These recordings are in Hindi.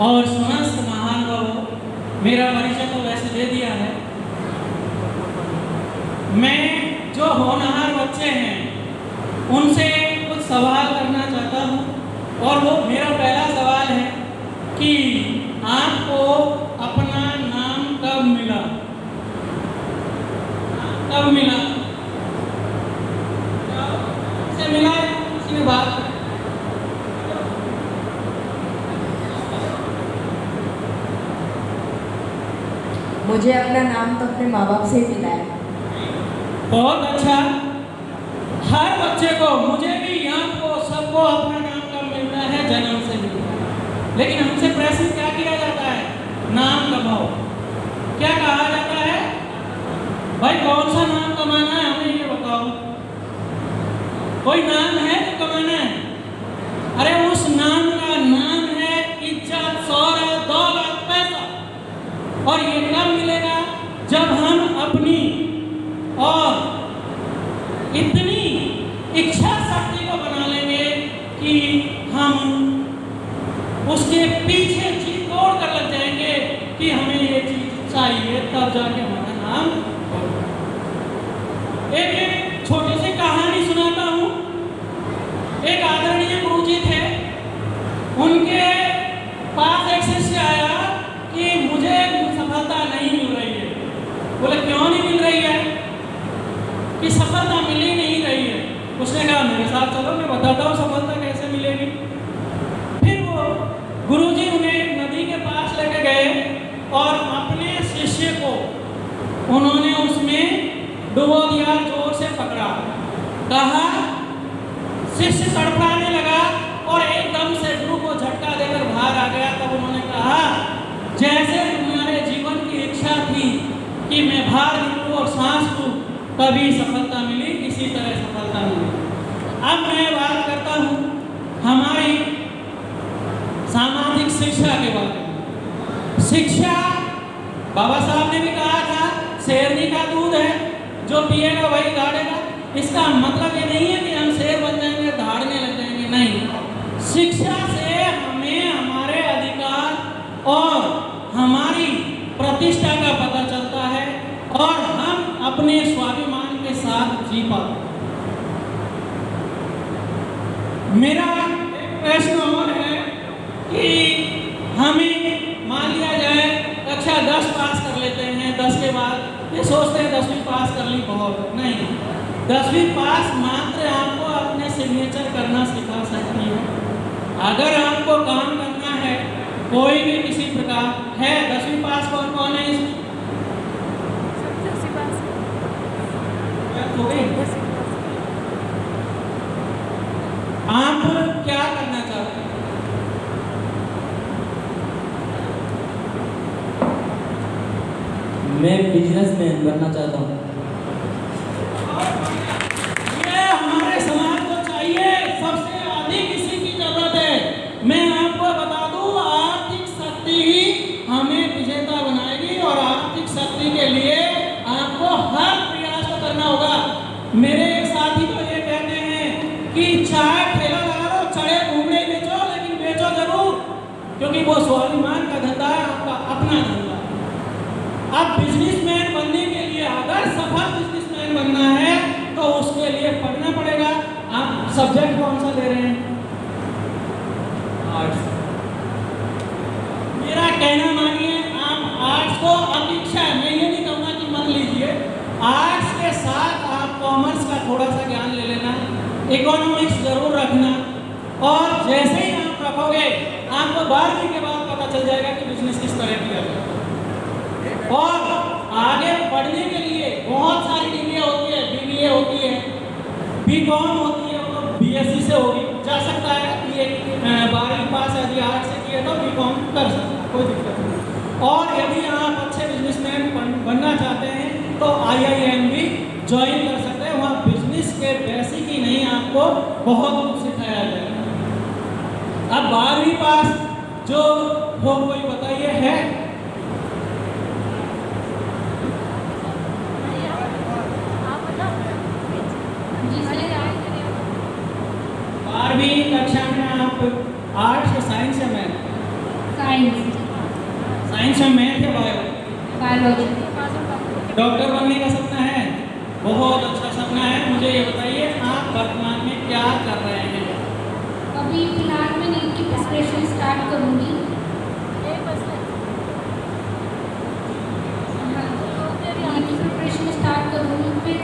और समस्त महानुभावों, मेरा परिचय तो वैसे दे दिया है। मैं जो होनहार बच्चे हैं उनसे कुछ सवाल करना चाहता हूँ और वो मेरा पहला सवाल है कि आपको अपना नाम कब मिला? कब मिला? से मिला या किसी ने बात? मुझे अपना नाम तो अपने माँ बाप से ही मिला है। बहुत अच्छा। हर बच्चे को, मुझे भी यहाँ को सबको अपना नाम कब मिलता है? जन्म से मिलता है। लेकिन हमसे प्रश्न क्या किया जाता है? नाम कमाओ। क्या कहा जाता है? भाई कौन सा नाम कमाना है, हमें ये बताओ। कोई नाम है जो कमाना है? अरे उस नाम का नाम है इज्जत, शोहरत, दौलत, पैसा। और ये कब मिलेगा? जब हम अपनी और इतनी इच्छा शक्ति को बना लेंगे कि हम उसके पीछे जी तोड़ कर लग जाएंगे कि हमें ये चीज चाहिए, तब जाके हमारा नाम होगा। एक छोटी सी कहानी सुनाता हूँ। एक आदरणीय गुरुजी थे, उनके पास एक शिष्य आया कि मुझे सफलता नहीं मिल रही है। बोले क्यों नहीं मिल रही है? कि सफलता मिल ही नहीं रही है। उसने कहा मेरे साथ चलो, मैं बताता हूँ सफलता कैसे मिलेगी। फिर वो गुरुजी उन्हें नदी के पास लेके गए और अपने शिष्य को उन्होंने उसमें डुबो दिया, जोर से पकड़ा, कहा। शिष्य तड़पड़ाने लगा और एकदम से गुरु को झटका देकर बाहर आ गया। तब उन्होंने कहा जैसे तुम्हारे जीवन की इच्छा थी कि मैं बाहर निकलूं और सांस लूं, तभी सफलता मिली, इसी तरह सफलता मिली। अब मैं बात करता हूं हमारी सामाजिक शिक्षा के बारे में। शिक्षा, बाबा साहब ने भी कहा था, शेरनी का दूध है, जो पिएगा वही दौड़ेगा। इसका मतलब ये नहीं है कि हम शेर बन जाएंगे, दौड़ने लग जाएंगे, नहीं। शिक्षा से हमें हमारे अधिकार और हमारी प्रतिष्ठा का पता चलता है और हम अपने स्वाभिमान के साथ जी पाते। मेरा एक प्रश्न और है कि हमें मान लिया जाए कक्षा 10 पास कर लेते हैं, 10 के बाद ये सोचते हैं 10वीं पास कर ली बहुत, नहीं। 10वीं पास मात्र आपको अपने सिग्नेचर करना सिखा सकती है। अगर आपको काम करना है कोई भी किसी प्रकार है, 10वीं पास कौन कौन है इसमें? आप क्या करना चाहते हैं? मैं बिजनेसमैन बनना चाहता हूँ। ये हमारे समाज को चाहिए, सबसे अधिक इसी की जरूरत है। मैं आपको बता दूं, आर्थिक शक्ति ही हमें विजेता बनाएगी और आर्थिक शक्ति के लिए आपको हर प्रयास को करना होगा। मेरे एक साथी तो ये कहते हैं कि चाय ठेला लगा दो, चढ़े घूमने बेचो, लेकिन बेचो जरूर, क्योंकि वो स्वाभिमान का धंधा है, आपका अपना धंधा। अब बिजनेसमैन बनने के लिए, अगर सफल बिजनेसमैन बनना है तो उसके लिए पढ़ना पड़ेगा। आप सब्जेक्ट कौन सा ले रहे हैं? आर्ट्स। मेरा कहना मानिए, आप आर्ट्स को अपेक्षा, मैं ये नहीं कहूँगा कि मत लीजिए, आर्ट्स के साथ आप कॉमर्स का थोड़ा सा ज्ञान ले लेना, इकोनॉमिक्स जरूर रखना, और जैसे ही आप रखोगे आपको 12वीं के बाद पता चल जाएगा कि बिजनेस किस तरह किया जाए। और आगे पढ़ने के लिए बहुत सारी डिग्रियाँ होती है, BBA होती है, BCom होती है, वो BSc से होगी, जा सकता है कि 12वीं पास यदि आर्ट्स से किए तो BCom कर सकता है, कोई दिक्कत नहीं। और यदि आप अच्छे बिजनेसमैन बनना चाहते हैं तो IIM भी ज्वाइन कर सकते हैं, वहाँ बिजनेस के बेसिक ही नहीं आपको बहुत कुछ सिखाया जाएगा। अब 12वीं पास जो हो, कोई बताइए है? कक्षा में आप आर्ट्स या साइंस या मैथ? साइंस, साइंस में मैथ या बायो? बायोलॉजी। डॉक्टर बनने का सपना है? बहुत अच्छा सपना है। मुझे ये बताइए आप वर्तमान में क्या कर रहे हैं? अभी फिलहाल मैं नीट की प्रिपरेशन स्टार्ट करूँगी। नीट की प्रिपरेशन स्टार्ट करूँगी, फिर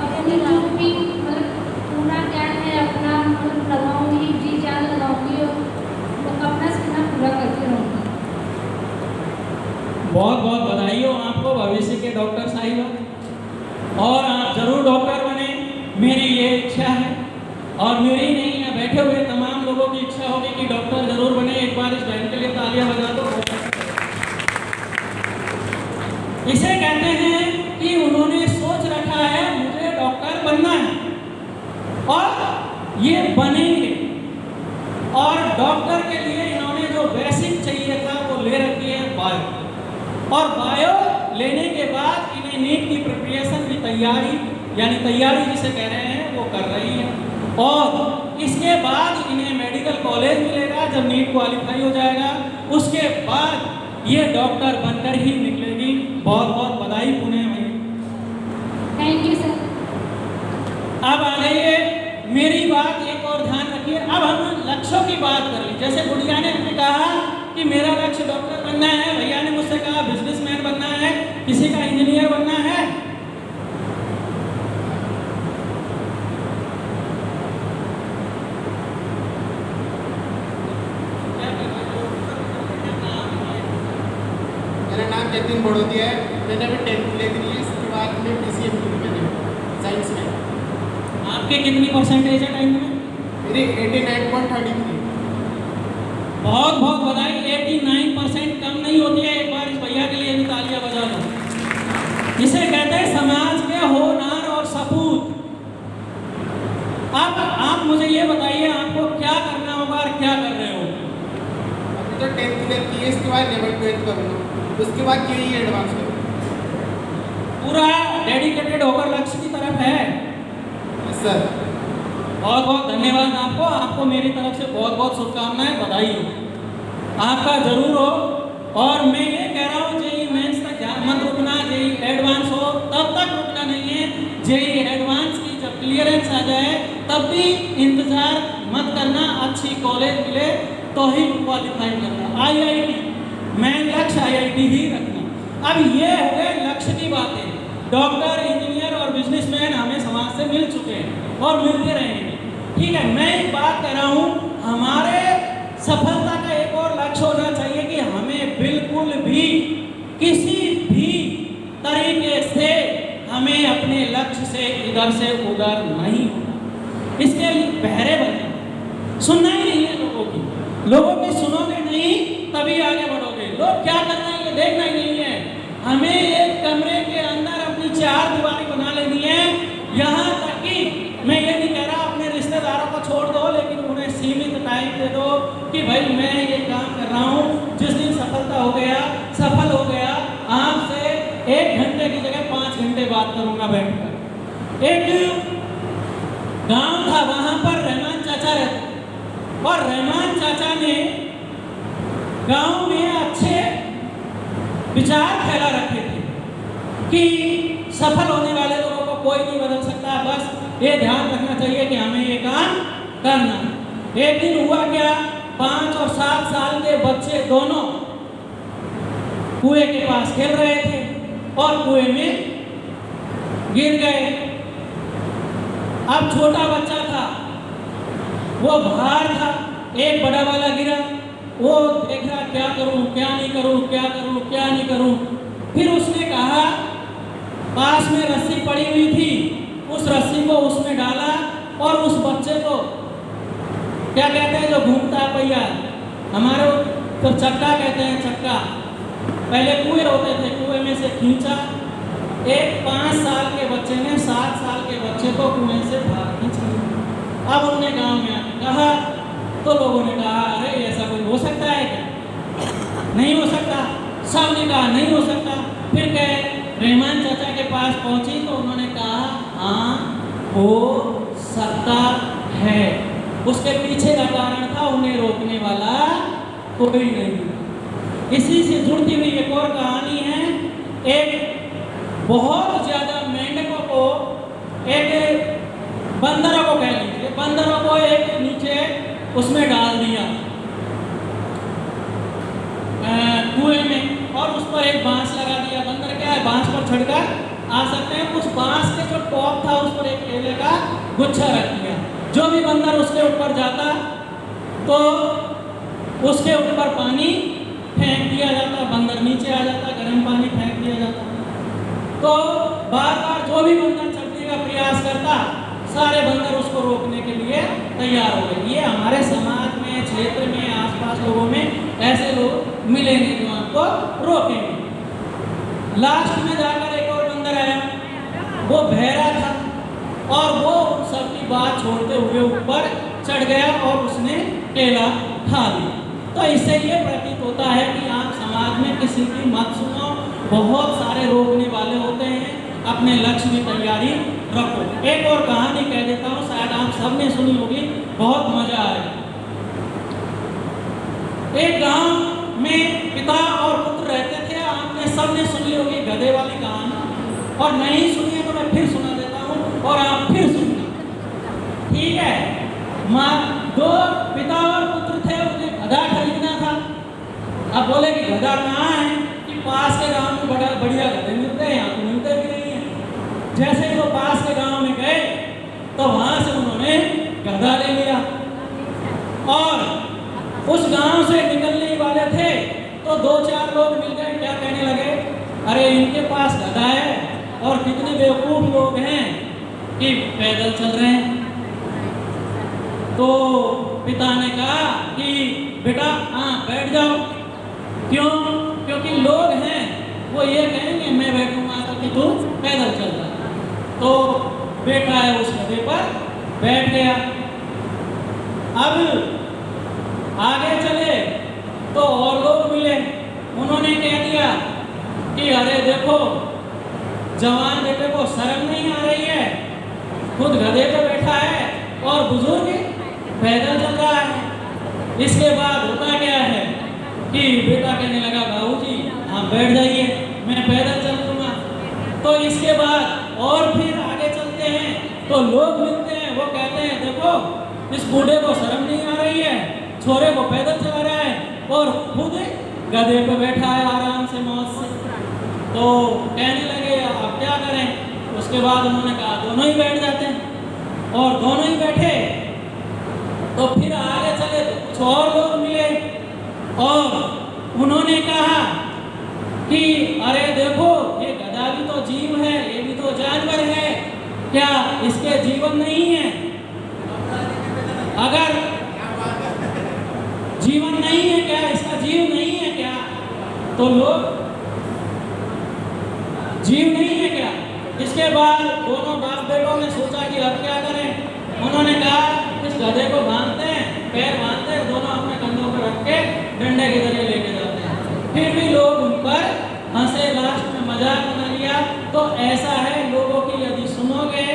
अपनी जो भी मतलब पूरा ज्ञान है अपना मतलब लगाऊंगी, जी जान लगाऊंगी और अपना सपना पूरा करती रहूँगी। बहुत बहुत बधाई हो आपको भविष्य के डॉक्टर साहिबा, और आप जरूर डॉक्टर बने, मेरी ये इच्छा है। और मेरी नहीं, यहाँ बैठे हुए तमाम लोगों की इच्छा होगी कि डॉक्टर जरूर बने। एक बार इस बहन के लिए तालियां बजा दो। इसे कहते हैं कि उन्होंने सोच रखा है मुझे डॉक्टर बनना है और ये बनेंगे। और डॉक्टर के लिए इन्होंने जो बेसिक चाहिए था वो ले रखी है बायो, और बायो लेने के बाद इन्हें नीट की प्रिपरेशन की तैयारी, यानी तैयारी जिसे कह रहे हैं वो कर रही है। और इसके बाद इन्हें मेडिकल कॉलेज मिलेगा जब नीट क्वालिफाई हो जाएगा, उसके बाद ये डॉक्टर बनकर ही निकलेगी। बहुत बहुत बधाई पुणे भाई। Thank you sir. अब आ जाइए, मेरी बात एक और ध्यान रखिए। अब हम लक्ष्यों की बात कर ली। जैसे गुड़िया ने हमें कहा कि मेरा लक्ष्य डॉक्टर बनना है, भैया ने मुझसे कहा बिजनेसमैन बनना है, किसी का इंजीनियर बनना है। मेरा नाम जतिन बड़ोदिया है। मैंने अभी 10th ले ली है, इसके बाद में PCM की मैंने साइंस में। आपके कितनी परसेंटेज है 10th में? मेरी 89.33। बहुत बहुत बधाई। 89% कम नहीं होती है। एक बार इस भैया के लिए भी तालियां बजा दो। इसे कहते हैं समाज के होनहार और सपूत। अब आप मुझे ये बताइए आपको क्या करना होगा और क्या कर रहे हो? अभी तो 10th क्लियर की है, इसके बाद लेवल 12 करूँगा, उसके बाद JEE एडवांस करूँगा। पूरा डेडिकेटेड होकर लक्ष्य की तरफ है। सर बहुत बहुत धन्यवाद आपको। आपको मेरी तरफ से बहुत बहुत शुभकामनाएं, बधाई हो। आपका जरूर हो। और मैं ये कह रहा हूँ JEE मेंस तक मत रुकना, JEE एडवांस हो तब तक रुकना नहीं है। JEE एडवांस की जब क्लियरेंस आ जाए तब भी इंतजार मत करना। अच्छी कॉलेज मिले तो ही क्वालिफाई करना। IIT मेन लक्ष्य IIT ही रखना। अब ये हो गए लक्ष्य की बातें। डॉक्टर, इंजीनियर और बिजनेसमैन हमें समाज से मिल चुके हैं और मिलते रहेंगे। ठीक है, मैं एक बात कर रहा हूँ, हमारे सफलता का एक और लक्ष्य होना चाहिए कि हमें बिल्कुल भी किसी भी तरीके से हमें अपने लक्ष्य से इधर से उधर नहीं होना। इसके लिए बहरे बनना, सुनना ही नहीं है लोगों की सुनोगे नहीं तभी आगे बढ़ोगे। लोग क्या कर रहे हैं ये देखना ही नहीं है। हमें एक कमरे के अंदर अपनी 4 दीवारी बना लेनी है। यहाँ तक कि मैं ये नहीं कह रहा अपने रिश्तेदारों को छोड़ दो, लेकिन उन्हें सीमित टाइम दे दो कि भाई मैं ये काम कर रहा हूँ। जिस दिन सफल हो गया, आपसे 1 घंटे की जगह 5 घंटे बात करूँगा बैठकर। एक गांव था, वहाँ पर रहमान चाचा रहते, और रहमान चाचा ने गांव में अच्छे विचार फैला रखे थे कि सफल होने वाले लोगों को कोई नहीं बदल सकता, बस ये ध्यान रखना चाहिए कि हमें ये काम करना। एक दिन हुआ क्या, 5 और 7 साल के बच्चे दोनों कुएं के पास खेल रहे थे और कुएं में गिर गए। अब छोटा बच्चा था, वो बाहर था, एक बड़ा वाला गिरा, वो देख रहा क्या करूं, क्या नहीं करूं, क्या करूं, क्या नहीं करूं। फिर उसने कहा, पास में रस्सी पड़ी हुई थी, उस रस्सी को उसमें डाला और उस बच्चे को, क्या कहते हैं जो घूमता है पहिया, हमारे तो चक्का कहते हैं, चक्का, पहले कुएं होते थे, कुएं में से खींचा। एक 5 साल के बच्चे ने 7 साल के बच्चे को कुएं से बाहर खींचा। अब उन्होंने गांव में आके कहा तो लोगों ने कहा अरे ऐसा कोई हो सकता है क्या? नहीं हो सकता। सब ने कहा नहीं हो सकता। फिर गए रहमान चाचा के पास पहुंची तो उन्होंने कहा हाँ हो सकता है। उसके पीछे का कारण था उन्हें रोकने वाला कोई नहीं। इसी से जुड़ती हुई एक और कहानी है। एक बहुत ज़्यादा मेंढकों को, एक बंदरों को कह लीजिए, बंदरों को एक नीचे उसमें डाल दिया कुएं में, और उस पर एक बांस लगा दिया। बंदर क्या है, बांस पर चढ़कर आ सकते हैं। उस बांस के जो टॉप था उस पर एक केले का गुच्छा रख दिया। जो भी बंदर उसके ऊपर जाता तो उसके ऊपर पानी फेंक दिया जाता, बंदर नीचे आ जाता, गर्म पानी फेंक दिया जाता। तो बार बार जो भी बंदर चढ़ने का प्रयास करता, सारे बंदर उसको रोकने के लिए तैयार हो गए। ये हमारे समाज में, क्षेत्र में, आसपास लोगों में ऐसे लोग मिलेंगे जो आपको रोकेंगे। लास्ट में जाकर एक और बंदर आया, वो बहरा था और वो उन सबकी बात छोड़ते हुए ऊपर चढ़ गया और उसने केला खा लिया। तो इससे ये प्रतीत होता है कि आप समाज में किसी की मत सुनो, बहुत सारे रोकने वाले होते हैं, अपने लक्ष्य की तैयारी रखो। एक और कहानी कह देता हूँ, शायद आप सबने सुनी होगी, बहुत मजा आएगा। एक गांव में पिता और पुत्र रहते थे। आपने सबने सुनी होगी गधे वाली कहानी, और नहीं सुनी है तो मैं फिर सुना देता हूँ और आप फिर सुनना, ठीक है। दो पिता और पुत्र थे, उन्हें गधा खरीदना था। अब बोले कि गधा कहाँ है, कि पास के गांव में बड़ा बढ़िया गधे मिलते हैं, यहाँ तो मिलते भी नहीं है। जैसे ही वो पास के गांव में गए तो वहां से उन्होंने गधा ले लिया, और उस गांव से निकलने ही वाले थे तो दो चार लोग मिल गए, क्या कहने लगे, अरे इनके पास गधा है और कितने बेवकूफ लोग हैं कि पैदल चल रहे हैं। तो पिता ने कहा कि बेटा हाँ बैठ जाओ। क्यों? क्योंकि लोग हैं वो ये कहेंगे मैं बैठूंगा तो कि तू पैदल चल रहा। तो बेटा है उस गधे पर बैठ गया। अब आगे चले तो और लोग मिले, उन्होंने कह दिया कि अरे देखो जवान बेटे को शर्म नहीं आ रही है, खुद गधे पे बैठा है और बुजुर्ग पैदल चल रहा है। इसके बाद होता क्या है कि बेटा कहने लगा बाबूजी हाँ बैठ जाइए, मैं पैदल चल लूँगा। तो इसके बाद और फिर आगे चलते हैं तो लोग मिलते हैं, वो कहते हैं देखो इस बूढ़े को शर्म नहीं आ रही है, छोरे को पैदल चला रहा है और खुद गधे पे बैठा है आराम से मौज से। तो कहने लगे अब क्या करें। उसके बाद उन्होंने कहा दोनों ही बैठ जाते हैं, और दोनों ही बैठे। तो फिर आगे चले तो कुछ और लोग मिले और उन्होंने कहा कि अरे देखो ये गधा भी तो जीव है, ये भी तो जानवर है, क्या इसके जीवन नहीं है? अगर जीवन नहीं है क्या, इसका जीव नहीं है क्या? तो लोग जीव नहीं है क्या? इसके बाद दोनों बाप बेटों ने सोचा कि अब क्या करें। उन्होंने कहा इस गधे को बांधते हैं, पैर बांधते हैं, दोनों अपने कंधों पर रख के डंडे के जरिए लेके जाते हैं। फिर भी लोग उन पर हंसे, लास्ट में मजाक बना लिया। तो ऐसा है लोगों की, यदि सुनोगे,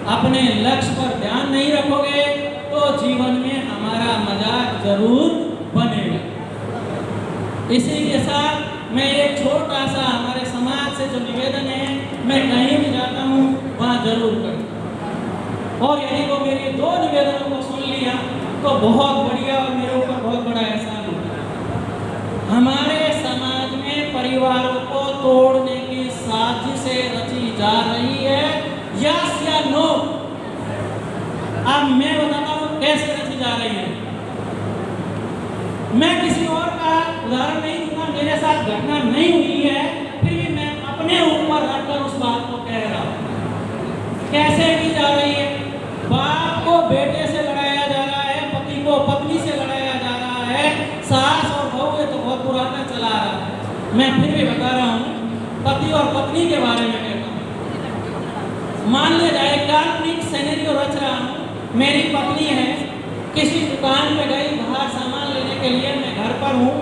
अपने लक्ष्य पर ध्यान नहीं रखोगे तो जीवन में हमारा मजाक जरूर बनेगा। इसी के साथ मैं एक छोटा सा हमारे समाज से जो निवेदन है, मैं कहीं भी जाता हूँ वहाँ जरूर करूँ। और यदि वो मेरे दो निवेदनों को सुन लिया तो बहुत बढ़िया, और मेरे ऊपर बहुत बड़ा एहसान होगा। हमारे समाज में परिवारों को तोड़ने की साजिशें रची जा रही है, यस या नो? अब मैं बताता हूँ कैसे रची जा रही है। मैं किसी और का उदाहरण नहीं दूंगा, मेरे साथ घटना नहीं हुई है, फिर भी मैं अपने ऊपर रखकर उस बात को कह रहा हूँ। कैसे की जा रही है? बाप को बेटे से लड़ाया जा रहा है, पति को पत्नी से लड़ाया जा रहा है, सास और बहू ये तो बहुत पुराना चला आ रहा है। मैं फिर भी बता रहा हूँ, पति और पत्नी के बारे में कहता हूँ। मान लिया जाए काल्पनिक सिनेरियो रच रहा हूँ, मेरी पत्नी है, किसी दुकान पे गई बाहर सामान लेने के लिए, मैं घर पर हूँ।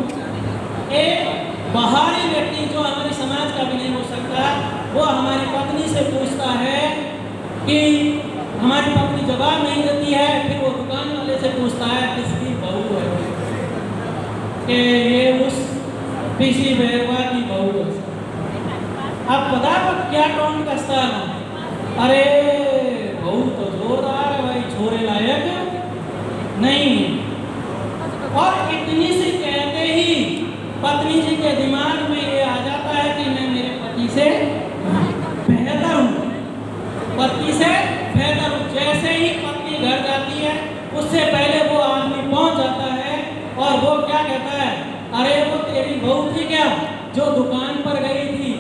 एक बाहरी व्यक्ति जो हमारे समाज का भी नहीं हो सकता, वो हमारी पत्नी से पूछता है कि हमारी पत्नी जवाब नहीं देती है, फिर वो दुकान वाले से पूछता है किसकी बहू है, कि ये उस पीसी बैरवा की बहू को। अब पता है क्या टोन कसता है? अरे बहू तो जोरदार है भाई, छोरे लायक नहीं। और इतनी सी कहते ही पत्नी जी के दिमाग में ये आ जाता है कि मैं मेरे पति से बेहतर हूँ, पति से बेहतर हूँ। जैसे ही पत्नी घर जाती है उससे पहले वो आदमी पहुंच जाता है और वो क्या कहता है, अरे वो तेरी बहू थी क्या जो दुकान पर गई थी?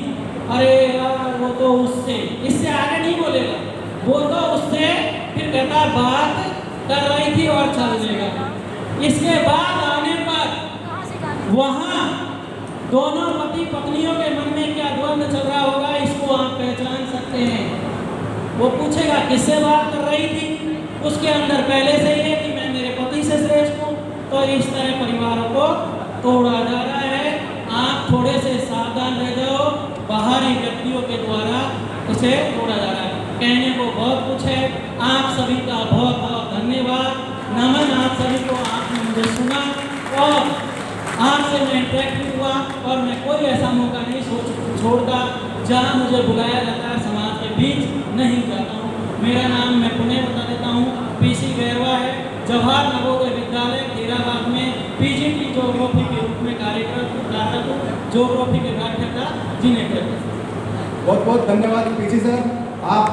अरे यार वो तो उससे, इससे आगे नहीं बोलेगा, वो तो उससे, फिर कहता बात कर रही थी और चल देगा। इसके बाद आने पर वहाँ दोनों पति पत्नियों के मन में क्या द्वंद्व चल रहा होगा, इसको आप पहचान सकते हैं। वो पूछेगा किससे बात कर रही थी, उसके अंदर पहले से ही है कि मैं मेरे पति से श्रेष्ठ हूँ। तो इस तरह परिवारों को तोड़ा जा रहा है। आप थोड़े से सावधान रह जाओ, बाहरी व्यक्तियों के द्वारा इसे तोड़ा जा रहा है। कहने को बहुत कुछ है। आप सभी का बहुत बहुत धन्यवाद, नमन आप सभी को। आपने मुझे सुना और आपसे मैं इंटरेक्ट हुआ और मैं कोई ऐसा मौका नहीं छोड़ता जहाँ मुझे बुलाया जाता है, समाज के बीच नहीं जाता हूँ। मेरा नाम मैं पुणे बता देता हूँ, पीसी बैरवा है। जवाहर नवोदय विद्यालय खेराबाद में पीजीटी ज्योग्राफी के रूप में कार्यरत हूँ, ज्योग्राफी के पाठ्यक्रम जिन्हें बहुत बहुत धन्यवाद पीसी सर। आप